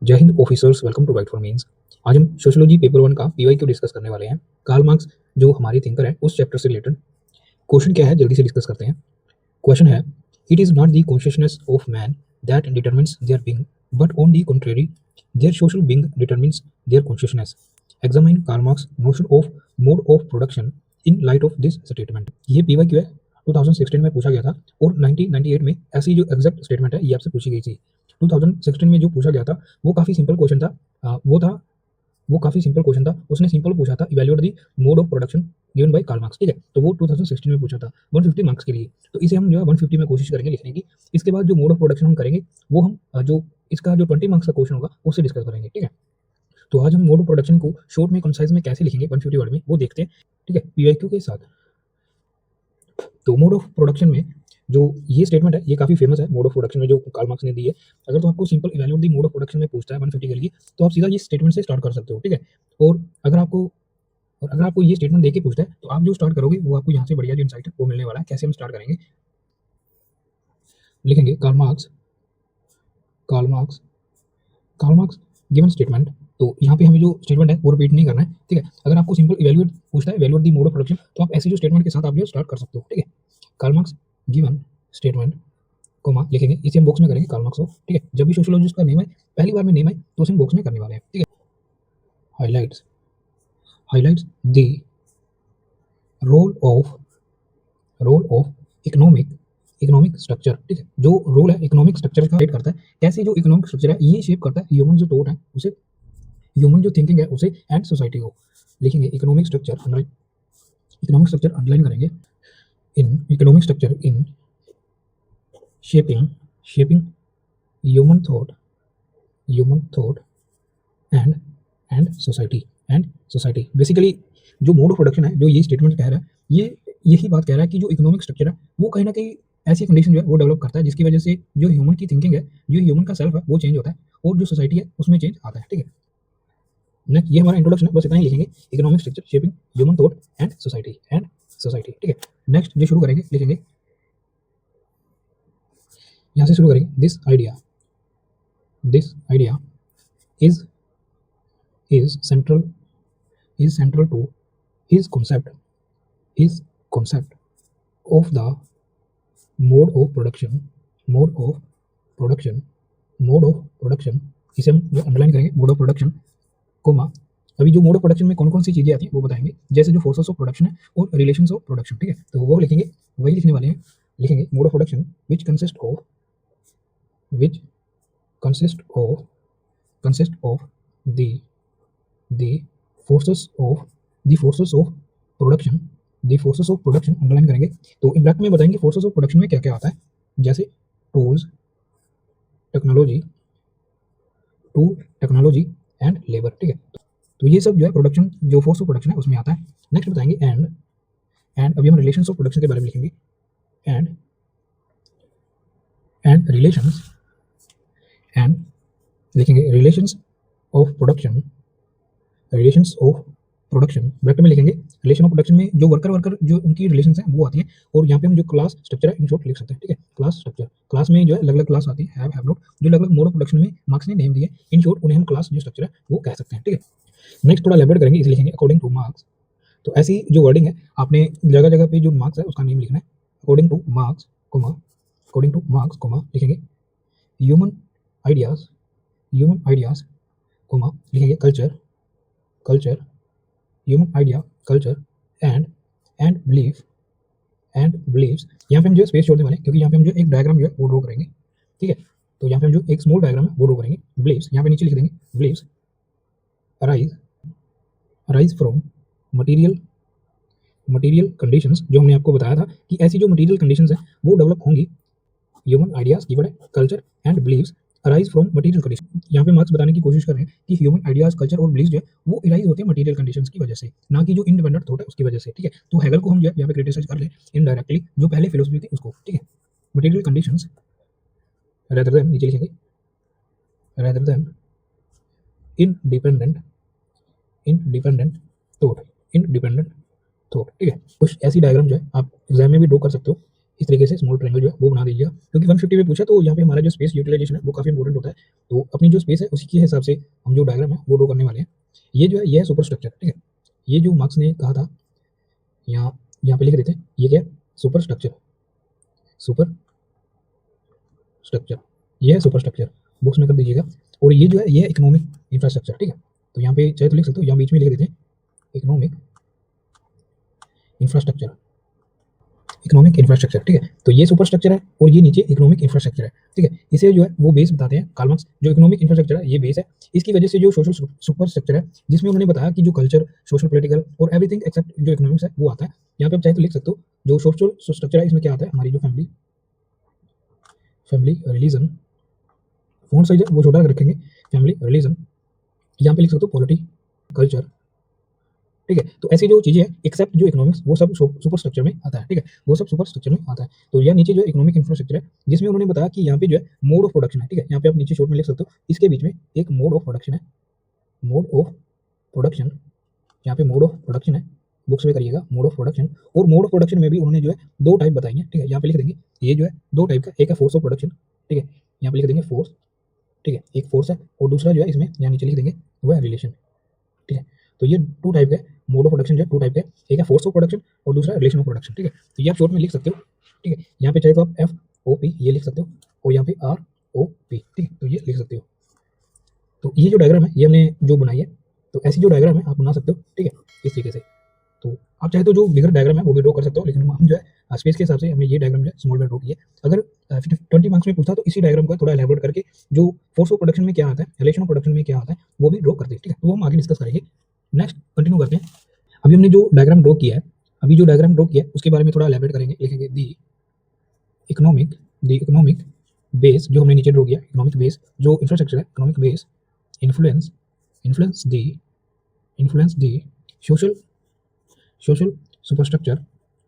जय हिंद officers, welcome to right for means. आज हम सोशियोलॉजी पेपर 1 का पीवाईक्यू डिस्कस करने वाले हैं। कार्ल मार्क्स जो हमारे थिंकर है उस चैप्टर से रिलेटेड क्वेश्चन क्या है जल्दी से डिस्कस करते हैं। क्वेश्चन है, it is not the consciousness of man that determines their being but on the contrary their social being determines their consciousness. Examine Karl Marx notion of mode of production in light of this statement. ये PYQ है, 2016 में पूछा गया था और 1998 में ऐसी जो एग्जैक्ट स्टेटमेंट है ये आपसे पूछी गई थी। 2016 में जो पूछा गया था वो काफ़ी सिंपल क्वेश्चन था। वो काफ़ी सिंपल क्वेश्चन था। उसने सिंपल पूछा था, evaluate the mode of production given by Karl Marx. ठीक है, तो वो 2016 में पूछा था 150 मार्क्स के लिए। तो इसे हम जो है 150 में कोशिश करेंगे लिखने की। इसके बाद जो मोड ऑफ प्रोडक्शन हम करेंगे वो हम जो इसका जो 20 मार्क्स का क्वेश्चन होगा उससे डिस्कस करेंगे। ठीक है, तो आज हम मोड ऑफ प्रोडक्शन को शॉर्ट में कंसाइज में कैसे लिखेंगे 150 वर्ड में वो देखते हैं। ठीक है, पीवाईक्यू के साथ। तो मोड ऑफ प्रोडक्शन में जो ये स्टेटमेंट है ये काफ़ी फेमस है। मोड ऑफ प्रोडक्शन में जो कार्ल मार्क्स ने दी है, अगर तो आपको simple evaluate the mode of production में पूछता है 150 के लिए तो आप सीधा ये स्टेटमेंट से स्टार्ट कर सकते हो। ठीक है, और अगर आपको ये स्टेटमेंट देके पूछता है तो आप जो स्टार्ट करोगे वो आपको यहाँ से बढ़िया जो इंसाइट है वो मिलने वाला है। कैसे हम स्टार्ट करेंगे, लिखेंगे कार्ल मार्क्स गिवन स्टेटमेंट। तो यहाँ पे हमें जो स्टेटमेंट है वो रिपीट नहीं करना है। ठीक है, अगर आपको सिंपल इवैल्यूएट पूछता है, evaluate the mode of production, तो आप ऐसे जो स्टेटमेंट के साथ आप जो स्टार्ट कर सकते हो। ठीक है, Karl Marx given statement comma लिखेंगे, इसे हम बॉक्स में करेंगे कार्ल मार्क्स ऑफ। ठीक है, जब भी सोशियोलॉजिस्ट का नेम है, पहली बार में नेम है तो उसे हम बॉक्स में करने वाले हैं। ठीक है, highlights the role of economic structure. ठीक है, जो रोल है इकोनॉमिक स्ट्रक्चर का करता है, कैसे जो इकोनॉमिक स्ट्रक्चर है ये शेप करता है ह्यूमन जो थॉट है उसे, ह्यूमन जो थिंकिंग है उसे एंड सोसाइटी को। लिखेंगे इकोनॉमिक स्ट्रक्चर अंडरलाइन करेंगे। In economic structure in shaping human thought and society. Basically जो मोड ऑफ प्रोडक्शन है, जो ये स्टेटमेंट कह रहा है, ये यही बात कह रहा है कि जो इकोनॉमिक स्ट्रक्चर है वो कहीं ना कहीं ऐसी कंडीशन जो है वो डेवलप करता है जिसकी वजह से जो ह्यूमन की थिंकिंग है, जो ह्यूमन का सेल्फ है वो चेंज होता है और जो सोसाइटी है उसमें चेंज आता है। ठीक है, नेक्स्ट ये हमारा इंट्रोडक्शन है, बस इतना ही लिखेंगे। Economic structure shaping human thought and society. ठीक है, नेक्स्ट जो शुरू करेंगे लिखेंगे, यहाँ से शुरू करेंगे। This idea is central to his concept of the mode of production। इसे हम जो अंडरलाइन करेंगे मोड ऑफ प्रोडक्शन कोमा। अभी जो मोड ऑफ प्रोडक्शन में कौन कौन सी चीजें आती हैं वो बताएंगे, जैसे जो फोर्सेस ऑफ प्रोडक्शन है और रिलेशंस ऑफ प्रोडक्शन। ठीक है, तो वो लिखेंगे, वही लिखने वाले हैं। लिखेंगे mode of production which consist of the forces of production underline करेंगे। तो इन ब्रैकेट में बताएंगे फोर्सेस ऑफ प्रोडक्शन में क्या क्या आता है, जैसे टूल टेक्नोलॉजी एंड लेबर। ठीक है, तो ये सब जो है प्रोडक्शन, जो फोर्स ऑफ प्रोडक्शन है उसमें आता है। नेक्स्ट बताएंगे एंड अभी हम रिलेशंस ऑफ प्रोडक्शन के बारे में लिखेंगे। And relations of production bracket में लिखेंगे। रिलेशन ऑफ प्रोडक्शन में जो वर्कर जो उनकी रिलेशंस हैं वो आती हैं, और यहाँ पे हम जो क्लास स्ट्रक्चर है इन शॉर्ट लिख सकते हैं। ठीक है, क्लास स्ट्रक्चर, क्लास में जो है अलग अलग क्लास आती है, हैव नॉट, जो अलग अलग मोड ऑफ प्रोडक्शन में मार्क्स ने नेम दिए, इन शॉर्ट उन्हें हम क्लास जो स्ट्रक्चर है वो कह सकते हैं। ठीक है, नेक्स्ट थोड़ा एलैबोरेट करेंगे, इसे लिखेंगे अकॉर्डिंग टू मार्क्स। तो ऐसी जो वर्डिंग है आपने जगह जगह पे जो मार्क्स है उसका नेम लिखना है। अकॉर्डिंग टू मार्क्स कोमा लिखेंगे ह्यूमन आइडियाज कोमा लिखेंगे culture human idea culture and beliefs. यहाँ पे हम जो स्पेस छोड़ने वाले हैं क्योंकि यहाँ पे हम जो एक डायग्राम जो है वो ड्रॉ करेंगे। ठीक है, तो यहाँ पे हम जो एक स्मॉल डायग्राम है वो ड्रॉ करेंगे। बिलीव्स यहाँ पे नीचे लिख देंगे, beliefs arise from material conditions. जो हमने आपको बताया था कि ऐसी जो मटेरियल कंडीशंस है वो डेवलप होंगी। ह्यूमन आइडियाज कीवर्ड है, culture and beliefs arise from material condition. यहाँ पे मार्क्स बताने की कोशिश कर रहे हैं कि ह्यूमन आइडियाज कल्चर और बिलीव्स जो है वो अराइज होते हैं मटेरियल कंडीशंस की वजह से, ना कि जो इंडिपेंडेंट थॉट है उसकी वजह से। ठीक है, तो हेगल को हम जो है यहाँ पे क्रिटिसाइज कर ले इनडायरेक्टली, जो पहले फिलोसफी थी उसको। ठीक है, मटेरियल कंडीशंस रेदर देन, नीचे लिखेंगे रेदर देन इंडिपेंडेंट थॉट। ठीक है, कुछ ऐसी डायग्राम जो है आप एग्जाम में भी ड्रॉ कर सकते हो इस तरीके से स्मॉल ट्रायंगल जो है वो बना दीजिएगा, क्योंकि 150 में पूछा तो यहाँ पे हमारा जो स्पेस यूटिलाइजेशन है वो काफ़ी इंपॉर्टेंट होता है। तो अपनी जो स्पेस है उसी के हिसाब से हम जो डायग्राम है वो ड्रॉ करने वाले हैं। ये जो है ये है सुपर स्ट्रक्चर, ठीक है। ये जो मार्क्स ने कहा था यहाँ यहाँ पे लिख देते हैं, ये क्या है? सुपर स्ट्रक्चर, सुपर स्ट्रक्चर, ये है सुपर स्ट्रक्चर, बुक्स में कर दीजिएगा। और ये जो है ये है इकोनॉमिक इंफ्रास्ट्रक्चर, ठीक है। तो यहाँ पे चाहे तो लिख सकते हो, यहाँ बीच में लिख देते हैं इकोनॉमिक इंफ्रास्ट्रक्चर, इकोनॉमिक इंफ्रास्ट्रक्चर, ठीक है। तो ये सुपर स्ट्रक्चर है और ये नीचे इकोनॉमिक इंफ्रास्ट्रक्चर है, ठीक है। इसे जो है वो बेस बताते हैं कार्ल मार्क्स। जो इकोनॉमिक इंफ्रास्ट्रक्चर है ये बेस है, इसकी वजह से जो सोशल सुपर स्ट्रक्चर है जिसमें उन्होंने बताया कि जो कल्चर, सोशल, पॉलिटिकल और एवरीथिंग एक्सेप्ट जो इकोनॉमिक्स है वो आता है। यहाँ पे आप चाहे तो लिख सकते हो जो सोशल स्ट्रक्चर है इसमें क्या आता है, हमारी जो family, family, religion, phone size वो छोटा रखेंगे, फैमिली, रिलीजन, यहाँ पे लिख सकते हो पॉलिटी, कल्चर, ठीक है। तो ऐसी जो चीजें हैं एक्सेप्ट जो इकोनॉमिक्स वो सब सुपर स्ट्रक्चर में आता है, ठीक है। वो सब सुपर स्ट्रक्चर में आता है। तो यह नीचे जो इकोनॉमिक इंफ्रास्ट्रक्चर है जिसमें उन्होंने बताया कि यहाँ पे जो है मोड ऑफ प्रोडक्शन है, ठीक है। यहाँ पे आप नीचे शॉर्ट में लिख सकते हो, इसके बीच में एक मोड ऑफ प्रोडक्शन है, मोड ऑफ प्रोडक्शन, यहाँ पे मोड ऑफ प्रोडक्शन है, बुक्स में करिएगा मोड ऑफ प्रोडक्शन। और मोड ऑफ प्रोडक्शन में भी उन्होंने जो है दो टाइप बताई हैं, ठीक है। यहाँ पे लिख देंगे ये जो है दो टाइप का, एक है फोर्स ऑफ प्रोडक्शन, ठीक है, यहाँ पे लिख देंगे फोर्स, ठीक है, एक फोर्स है, और दूसरा जो है इसमें यहाँ नीचे लिख देंगे वो है रिलेशन, ठीक है। तो ये टू टाइप का मोड ऑफ प्रोडक्शन जो है टू टाइप का, एक है फोर्स ऑफ प्रोडक्शन और दूसरा रिलेशन ऑफ प्रोडक्शन, ठीक है। तो ये आप शॉर्ट में लिख सकते हो, ठीक है। यहाँ पे चाहे तो आप एफ ओ पी ये लिख सकते हो और यहाँ पे आर ओ पी, ठीक है, तो ये लिख सकते हो। तो ये जो डायग्राम है ये हमने जो बनाई है, तो ऐसी जो डायग्राम है आप बना सकते हो, ठीक है, इस तरीके से। तो आप चाहे तो जो बिगर डायग्राम है वो भी ड्रॉ कर सकते हो, लेकिन हम जो है स्पेस के हिसाब से हमने ये डायग्राम जो है स्मॉल में ड्रॉ की है। अगर 20 मार्क्स में पूछता तो इसी डायग्राम को थोड़ा एलैबोरेट करके जो फोर्स ऑफ प्रोडक्शन में क्या आता है, रिलेशन ऑफ प्रोडक्शन में क्या आता है वो भी ड्रॉ करते हैं, ठीक है। तो वो हम आगे डिस्कस करेंगे। नेक्स्ट कंटिन्यू करते हैं। अभी हमने जो डायग्राम ड्रॉ किया है, अभी जो डायग्राम ड्रॉ किया है उसके बारे में थोड़ा एलैबोरेट करेंगे, लिखेंगे इकोनॉमिक द इकोनॉमिक बेस जो हमने नीचे ड्रॉ किया, इकोनॉमिक बेस जो इंफ्रास्ट्रक्चर है, economic base influence influence the social social superstructure,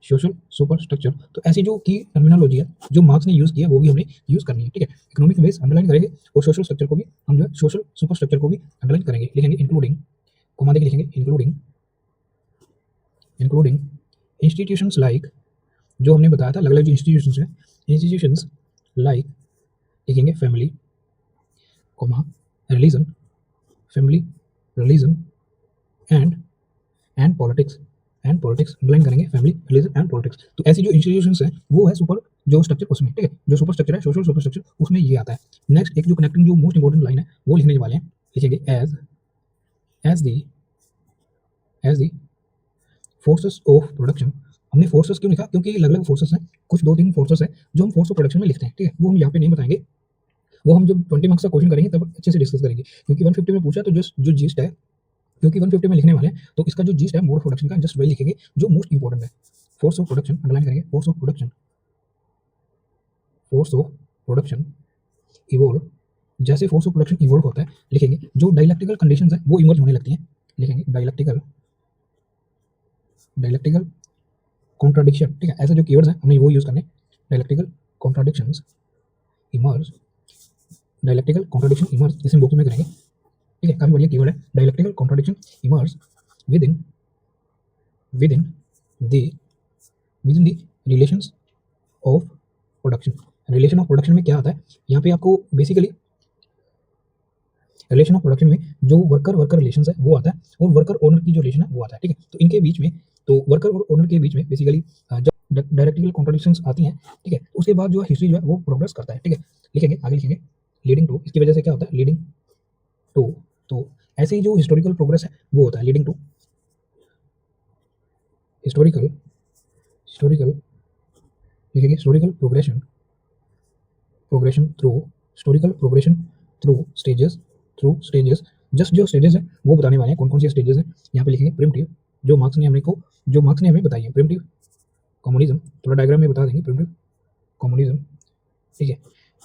social superstructure. तो ऐसी जो की टर्मिनोलॉजी है जो मार्क्स ने यूज किया वो भी हमने यूज करनी है, ठीक है। इकोनॉमिक बेस अंडरलाइन करेंगे और सोशल स्ट्रक्चर को भी हम जो है सोशल सुपरस्ट्रक्चर को भी अंडरलाइन करेंगे, लिखेंगे इंक्लूडिंग, कोमा देके लिखेंगे इंक्लूडिंग, इंक्लूडिंग इंस्टीट्यूशंस लाइक, जो हमने बताया था अलग अलग जो इंस्टीट्यूशंस हैं, इंस्टीट्यूशंस लाइक, लिखेंगे family, comma religion, family, religion and politics, and politics underline करेंगे, फैमिली, रिलीजन एंड पॉलिटिक्स। तो ऐसी जो इंस्टीट्यूशंस है वो है सुपर जो स्ट्रक्चर उसमें, ठीक है, जो सुपर स्ट्रक्चर है सोशल सुपर स्ट्रक्चर उसमें ये आता है। नेक्स्ट एक जो कनेक्टिंग जो मोस्ट इंपॉर्टेंट लाइन है वो लिखने वाले हैं, लिखेंगे as the forces of production. हमने फोर्सेस क्यों लिखा, क्योंकि अलग अलग फोर्सेस हैं, कुछ दो तीन फोर्सेस हैं जो हम फोर्स ऑफ प्रोडक्शन में लिखते हैं, ठीक है। वो हम यहाँ पे नहीं बताएंगे, वो हम जब 20 मार्क्स का क्वेश्चन करेंगे तब अच्छे से डिस्कस करेंगे, क्योंकि 150 में पूछा तो जो जीस्ट है, क्योंकि 150 में लिखने वाले हैं तो इसका जो जीस्ट है मोड ऑफ प्रोडक्शन का जस्ट वही लिखेंगे जो मोस्ट इंपॉर्टेंट है। फोर्स ऑफ प्रोडक्शन अंडरलाइन करेंगे, force of production, force of production evolve, जैसे फोर्स ऑफ प्रोडक्शन इवॉल्व होता है लिखेंगे जो डायलैक्टिकल कंडीशंस है वो इमर्ज होने लगती हैं, लिखेंगे डायलैक्टिकल कॉन्ट्राडिक्शन, ठीक है। ऐसे जो कीवर्ड्स हैं हमने वो यूज करने, dialectical contradictions emerge, dialectical contradiction emerge इसे बुक में करेंगे, ठीक है, काफी बढ़िया कीवर्ड है dialectical contradiction emerge within within the relations of production. Relation of production में क्या आता है, यहाँ पे आपको बेसिकली रिलेशन ऑफ प्रोडक्शन में जो वर्कर रिलेशंस है वो आता है और वर्कर ओनर की जो रिलेशन है वो आता है, ठीक है। तो इनके बीच में, तो वर्कर और ओनर के बीच में बेसिकली जब डायरेक्टिकल कॉन्ट्राडिक्शंस आती हैं, ठीक है, उसके बाद जो हिस्ट्री जो है वो प्रोग्रेस करता है, ठीक है। लिखेंगे आगे, लिखेंगे लीडिंग टू, इसकी वजह से क्या होता है लीडिंग टू, तो ऐसे ही जो हिस्टोरिकल प्रोग्रेस है वो होता है लीडिंग टू हिस्टोरिकल हिस्टोरिकल लिखेंगे historical progression, progression through historical progression through stages, just जो स्टेजेस है वो बताने वाले हैं कौन कौन सी स्टेजेस हैं। यहाँ पे लिखेंगे प्रिमिटिव, जो मार्क्स ने हमें बताई है, प्रिमिटिव कम्युनिज्म, थोड़ा डायग्राम में बता देंगे प्रिमिटिव कम्युनिज्म, ठीक है,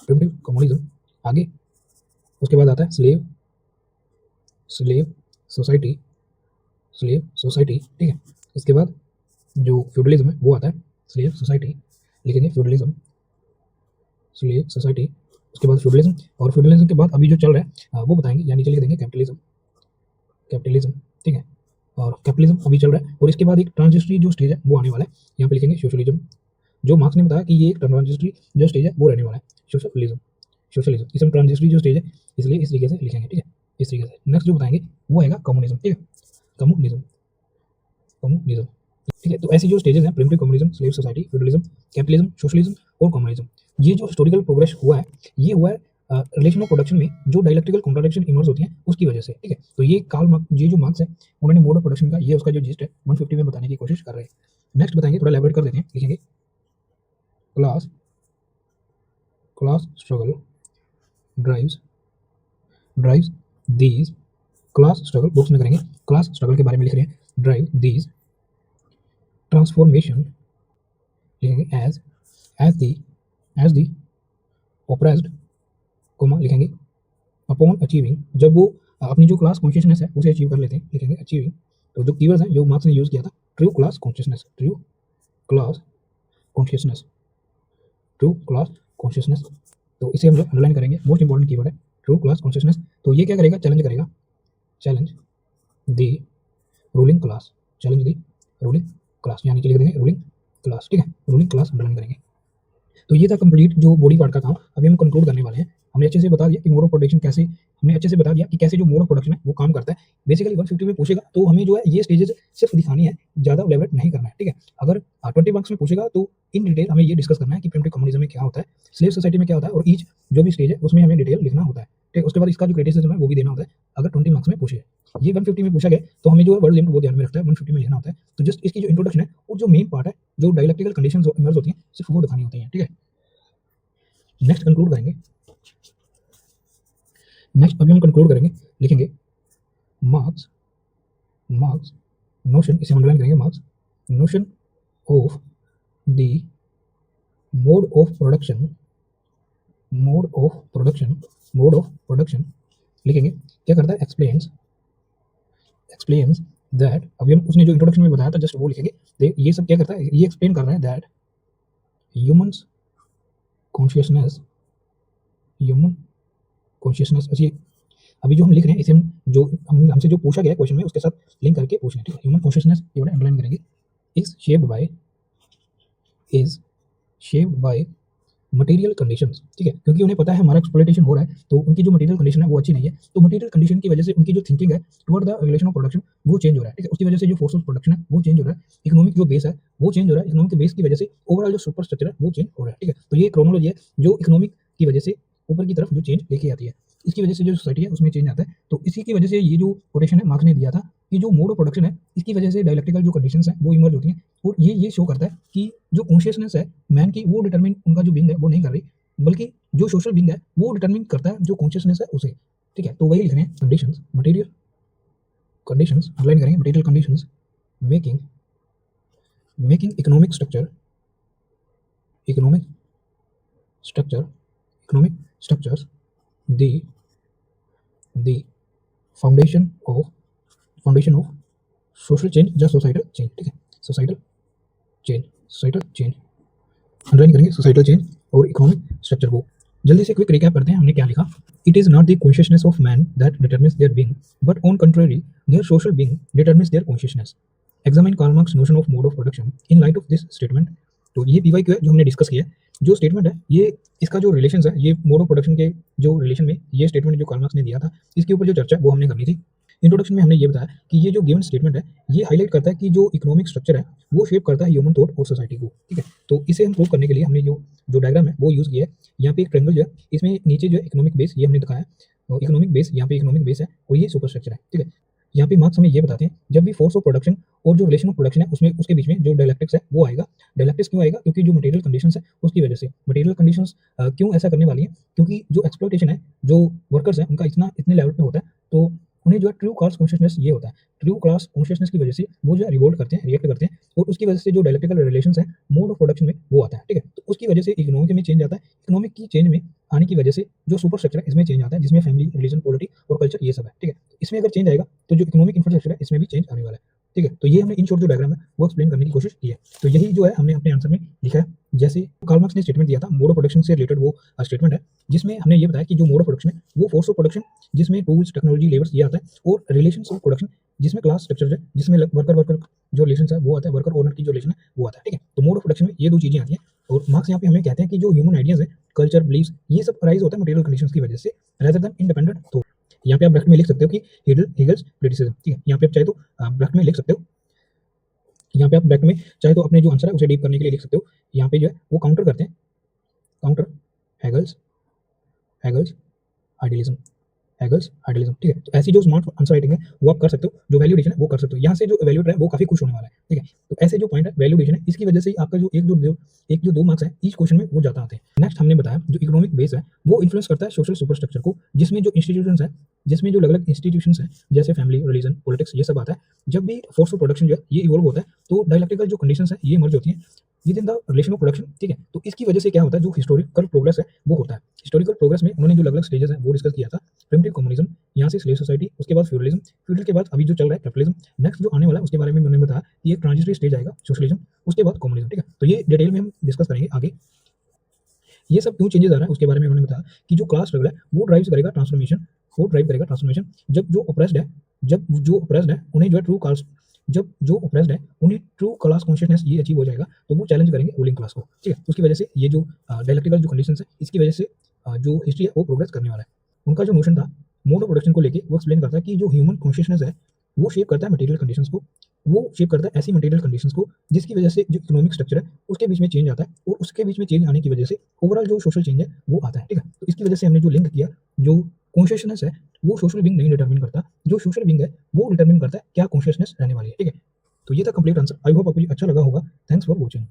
प्रिमिटिव कम्युनिज्म। आगे उसके बाद आता है स्लेव सोसाइटी, ठीक है। उसके बाद जो फ्यूडलिज्म है वो आता है स्लेव सोसाइटी, लिखेंगे फ्यूडलिज्म, स्लेव सोसाइटी। उसके बाद फ्यूडलिज्म, और फ्यूडलिज्म के बाद अभी जो चल रहा है वो बताएंगे, यानी चलिए देंगे कैपिटलिज्म, ठीक है, और कैपिटलिज्म अभी चल रहा है। और इसके बाद एक ट्रांजिस्टरी जो स्टेज है वो आने वाला है, यहाँ पे लिखेंगे सोशलिज्म, जो मार्क्स ने बताया कि ये एक ट्रांजिस्टरी जो स्टेज है वो रहने वाला है, सोशलिज्म। सोशलिज्म इसमें ट्रांजिस्टरी जो स्टेज है, इसलिए इस तरीके से लिखेंगे, ठीक है, इस तरीके से। नेक्स्ट जो बताएंगे वो आएगा कम्युनिज्म, ठीक है, कम्युनिज्म, कम्युनिज्म, ठीक है। तो ऐसी जो स्टेजेस हैं, primitive communism, slave society, feudalism, capitalism, socialism और कम्युनिज्म, ये जो हिस्टोरिकल प्रोग्रेस हुआ है, ये हुआ है रिलेशन ऑफ प्रोडक्शन में जो डायलेक्ट्रिकल कॉन्ट्राडिक्शन इमर्ज होती हैं उसकी वजह से, ठीक है। तो ये कार्ल मार्क्स, ये जो मार्क्स है उन्होंने मोड ऑफ प्रोडक्शन का ये उसका जो जिस्ट है 150 में बताने की कोशिश कर रहे हैं। नेक्स्ट बताएंगे, थोड़ा एलैबोरेट कर देते हैं, लिखेंगे class class struggle drives drives these, class struggle books में करेंगे, क्लास स्ट्रगल के बारे में लिख रहे हैं, ड्राइव दीज ट्रांसफॉर्मेशन, लिखेंगे एज द ऑप्रेस्ड, कोमा लिखेंगे अपॉन अचीविंग, जब वो अपनी जो क्लास कॉन्शियसनेस है उसे अचीव कर लेते हैं, लिखेंगे अचीविंग। तो जो कीवर्ड्स हैं जो मार्क्स ने यूज किया था, true class consciousness, true class consciousness, true class consciousness. तो इसे हम लोग अंडरलाइन करेंगे, मोस्ट इंपॉर्टेंट कीवर्ड है ट्रू क्लास कॉन्शियसनेस। तो ये क्या करेगा, चैलेंज करेगा, challenge the ruling class, challenge the ruling class, यानी कि लिख देंगे रूलिंग क्लास, ठीक है, रूलिंग क्लास अंडरलाइन करेंगे। तो ये था कंप्लीट जो बॉडी पार्ट का काम। अभी हम कंक्लूड करने वाले हैं। हमने अच्छे से बता दिया कि मोड ऑफ प्रोडक्शन कैसे, हमने अच्छे से बता दिया कि कैसे जो मोड ऑफ प्रोडक्शन है वो काम करता है। बेसिकली 150 में पूछेगा तो हमें जो है ये स्टेजेस सिर्फ दिखानी है, ज़्यादा एलैबोरेट नहीं करना है, ठीक है। अगर 20 मार्क्स में पूछेगा तो इन डिटेल हमें ये डिस्कस करना है कि प्रिमिटिव कम्युनिज्म में क्या होता है, स्लेव सोसाइटी में क्या होता है, और ईच जो भी स्टेज है उसमें हमें डिटेल लिखना होता है, ठीक है। उसके बाद इसका जो क्रिटिसिज्म है वो भी देना होता है अगर 20 मार्क्स में पूछे। ये 150 में पूछा गया तो हमें जो है वर्ड लिमिट वो ध्यान में रखता है, 150 में लिखना होता है। तो जस्ट इसकी जो इंट्रोडक्शन है और जो मेन पार्ट है, जो डायलेक्टिकल कंडीशंस इमर्ज होती हैं, सिर्फ वो दिखानी होती हैं, ठीक है। नेक्स्ट कंक्लूड करेंगे, नेक्स्ट अभी हम कंक्लूड करेंगे, लिखेंगे मार्क्स मार्क्स नोशन, इसे अंडरलाइन करेंगे, marks notion of the mode of production, mode of production, mode of production, लिखेंगे क्या करता है, एक्सप्लेन्स, एक्सप्लेन्स दैट, अभी हम उसने जो इंट्रोडक्शन में बताया था जस्ट वो लिखेंगे। ये सब क्या करता है, ये एक्सप्लेन कर रहा है that humans consciousness, human consciousness. अभी जो हम लिख रहे हैं इसे हम जो हमसे जो पूछा गया क्वेश्चन में उसके साथ लिंक करके पूछ रहे हैं, ठीक है। ह्यूमन कॉन्शियसनेस ये बड़ा अंडरलाइन करेंगे, is shaped by material conditions, ठीक है, क्योंकि उन्हें पता है हमारा एक्सप्लॉइटेशन हो रहा है तो उनकी जो मटेरियल कंडीशन है वो अच्छी नहीं है। तो मटेरियल कंडीशन की वजह से उनकी जो थिंकिंग है toward the relation of production वो चेंज हो रहा है, ठीक है। उसकी वजह से जो फोर्स ऑफ प्रोडक्शन है वो चेंज हो रहा है, इकोनॉमिक जो बेस है वो चेंज हो रहा है, इकोनॉमिक बेस की वजह से ओवरऑल जो सुपर स्ट्रक्चर है वो चेंज हो रहा है, ठीक है। तो ये क्रोनोलॉजी है जो इकोनॉमिक की वजह से ऊपर की तरफ जो चेंज लेके आती है, इसकी वजह से जो सोसाइटी है उसमें चेंज आता है। तो इसी की वजह से ये जो कोटेशन है मार्क्स ने दिया था कि जो मोड ऑफ प्रोडक्शन है इसकी वजह से डायलेक्टिकल जो कंडीशंस है वो इमर्ज होती हैं, और ये शो करता है कि जो कॉन्शियसनेस है मैन की वो डिटरमिन उनका जो बीइंग है वो नहीं कर रही, बल्कि जो सोशल बीइंग है वो डिटरमिन करता है जो कॉन्शियसनेस है उसे, ठीक है। तो वही लिख रहे हैं कंडीशंस, मटेरियल कंडीशंस अंडरलाइन करेंगे, material conditions making making economic structure, economic structure, economic structures the foundation of social change या सोसाइटल चेंज, ठीक है, सोसाइटल चेंज अंडरलाइन करेंगे, सोसाइटल चेंज और इकोनॉमिक स्ट्रक्चर को। जल्दी से क्विक रिकैप करते हैं हमने क्या लिखा। It is not the consciousness of man that determines their being, but on contrary their social being determines their consciousness. Examine Karl Marx notion of mode of production in light of this statement. तो ये PYQ है जो हमने discuss किया, जो statement है ये इसका जो रिलेशंस है ये मोड ऑफ प्रोडक्शन के जो रिलेशन में ये स्टेटमेंट जो कार्ल मार्क्स ने दिया था इसके ऊपर जो चर्चा है वो हमने करनी थी। इंट्रोडक्शन में हमने ये बताया कि ये जो गिवन स्टेटमेंट है ये हाईलाइट करता है कि जो इकोनॉमिक स्ट्रक्चर है वो शेप करता है ह्यूमन थॉट और सोसाइटी को, ठीक है। तो इसे हम प्रूव करने के लिए हमने जो डायग्राम है वो यूज़ किया है। यहाँ पे एक ट्रायंगल जो है इसमें नीचे जो है इकोनॉमिक बेस ये हमने दिखाया, इकोनॉमिक बेस यहाँ पे इकोनॉमिक बेस है और ये सुपर स्ट्रक्चर है, ठीक है। यहाँ पे मार्क्स हमें ये बताते हैं जब भी फोर्स ऑफ प्रोडक्शन और जो रिलेशन ऑफ प्रोडक्शन है उसमें उसके बीच में जो डायलेक्टिक्स है वो आएगा। डायलेक्टिक्स क्यों आएगा, क्योंकि जो मटेरियल कंडीशंस है उसकी वजह से। मटेरियल कंडीशंस क्यों ऐसा करने वाली है, क्योंकि जो एक्सप्लॉइटेशन है जो वर्कर्स है उनका इतने लेवल पे होता है तो उन्हें जो है ट्रू क्लास कॉन्शियसनेस ये होता है। ट्रू क्लास कॉन्शियसनेस की वजह से वो जो है रिवोल्ट करते हैं, रिएक्ट करते हैं, और उसकी वजह से जो डायलेक्टिकल रिलेशंस है मोड ऑफ प्रोडक्शन में वो आता है, ठीक है। तो उसकी वजह से इकोनॉमिक में चेंज आता है, इकोनॉमिक की चेंज में आने की वजह से जो सुपर स्ट्रक्चर है इसमें चेंज आता है, जिसमें फैमिली रिलीजन पॉलिटी और कल्चर ये सब है, ठीक है। इसमें अगर चेंज आएगा तो जो इकोनॉमिक इंफ्रास्ट्रक्चर है इसमें भी चेंज आने वाला है, ठीक है। तो ये हमने इन शॉर्ट जो डायग्राम है वो एक्सप्लेन करने की कोशिश की है। तो यही जो है हमने अपने आंसर में लिखा है। जैसे कार्ल मार्क्स ने स्टेटमेंट दिया था मोड ऑफ प्रोडक्शन से रिलेटेड वो स्टेटमेंट है जिसमें हमने ये बताया कि जो मोड ऑफ प्रोडक्शन है वो फोर्स ऑफ प्रोडक्शन जिसमें टूल्स टेक्नोलॉजी लेबर्स ये आता है, और रिलेशंस ऑफ प्रोडक्शन जिसमें क्लास स्ट्रक्चर है जिसमें वर्कर जो रिलेशन है वो आता है, वर्कर ओनर की जो रिलेशन है वो आता है, ठीक है। तो मोड ऑफ प्रोडक्शन में ये दो चीजें आती हैं। और मार्क्स यहाँ पे हमें कहते हैं कि जो ह्यूमन आइडियाज है, कल्चर, बिलीव्स, ये सब अराइज होता है मटेरियल कंडीशंस की वजह से रेदर देन इंडिपेंडेंट थॉट। यहाँ पे आप ब्रैकेट में लिख सकते हो कि हेगल्स क्रिटिसिज्म, ठीक है। यहाँ पे आप चाहे तो ब्रैकेट में लिख सकते हो, यहाँ पे आप ब्रैकेट में चाहे तो अपने जो आंसर है उसे डीप करने के लिए लिख सकते हो। यहाँ पे जो है वो काउंटर करते हैं, काउंटर हेगल्स हेगल्स आइडियलिज्म, हेगल्स आइडियलिज्म, ठीक है। तो ऐसी जो स्मार्ट आंसर राइटिंग है वो आप कर सकते हो, जो वैल्यूडेशन है वो कर सकते हो। यहाँ से जो वैल्यूएटर है वो काफी खुश होने वाला है, ठीक है। तो ऐसे जो पॉइंट है वैल्यूडेशन है, इसकी वजह से ही आपका जो एक जो दो मार्क्स है ईच क्वेश्चन में वो जाता आते हैं। नेक्स्ट हमने बताया जो इकोनॉमिक बेस है वो इन्फ्लुएंस करता है सोशल सुपरस्ट्रक्चर को, जिसमें जो इंस्टीट्यूशंस है, जिसमें जो अलग अलग इंस्टीट्यूशंस है जैसे फैमिली, रिलीजन, पॉलिटिक्स, ये सब आता है। जब भी फोर्स ऑफ प्रोडक्शन जो है ये इवॉल्व होता है तो डायलेक्टिकल जो कंडीशंस है ये मर्ज होती हैं with in the relation of production, ठीक है। तो इसकी वजह से क्या होता है, जो हिस्टोरिकल प्रोग्रेस है वो होता है। हिस्टोरिकल प्रोग्रेस में उन्होंने जो अलग अलग स्टेजेस है वो डिस्कस किया था। प्रिमिटिव कम्युनिज्म, यहाँ से स्लेव सोसाइटी, उसके बाद फ्यूडलिज्म, फ्यूडल के बाद अभी जो चल रहा है कैपिटलिज्म, नेक्स्ट जो आने वाला है उसके बारे में उन्होंने बताया कि एक ट्रांजिटरी स्टेज आएगा सोशलिज्म, उसके बाद कम्युनिज्म, ठीक है। तो ये डिटेल में हम डिस्कस करेंगे आगे। ये सब क्यों चेंजेस आ रहा है उसके बारे में उन्होंने बताया कि जो क्लास स्ट्रगल है वो ड्राइव करेगा ट्रांसफॉर्मेशन, वो ड्राइव करेगा ट्रांसफॉर्मेशन। जब जो ऑप्रेस्ड है, जब जो ऑप्रेस्ड है उन्हें जो है ट्रू क्लास, जब जो ऑप्रेस्ड है उन्हें ट्रू क्लास कॉन्शियसनेस ये अचीव हो जाएगा तो वो चैलेंज करेंगे रूलिंग क्लास को, ठीक है। उसकी वजह से ये जो डायलेक्टिकल जो कंडीशंस है इसकी वजह से जो हिस्ट्री है वो प्रोग्रेस करने वाला है। उनका जो नोशन था मोड ऑफ प्रोडक्शन को लेके वो एक्सप्लेन करता है कि जो ह्यूमन कॉन्शियसनेस है वो शेप करता है मटेरियल कंडीशंस को, वो शेप करता है ऐसी मटेरियल कंडीशंस को जिसकी वजह से जो इकोनॉमिक स्ट्रक्चर है उसके बीच में चेंज आता है, और उसके बीच में चेंज आने की वजह से ओवरऑल जो सोशल चेंज है वो आता है, ठीक है। तो इसकी वजह से हमने जो लिंक किया, जो कॉन्शियसनेस है वो सोशल बीइंग नहीं डिटरमिन करता, जो सोशल बीइंग है वो डिटरमिन करता है क्या कॉन्शियसनेस रहने वाली है, ठीक है। तो ये था कंप्लीट आंसर। आई होप आपको ये अच्छा लगा होगा। Thanks for watching.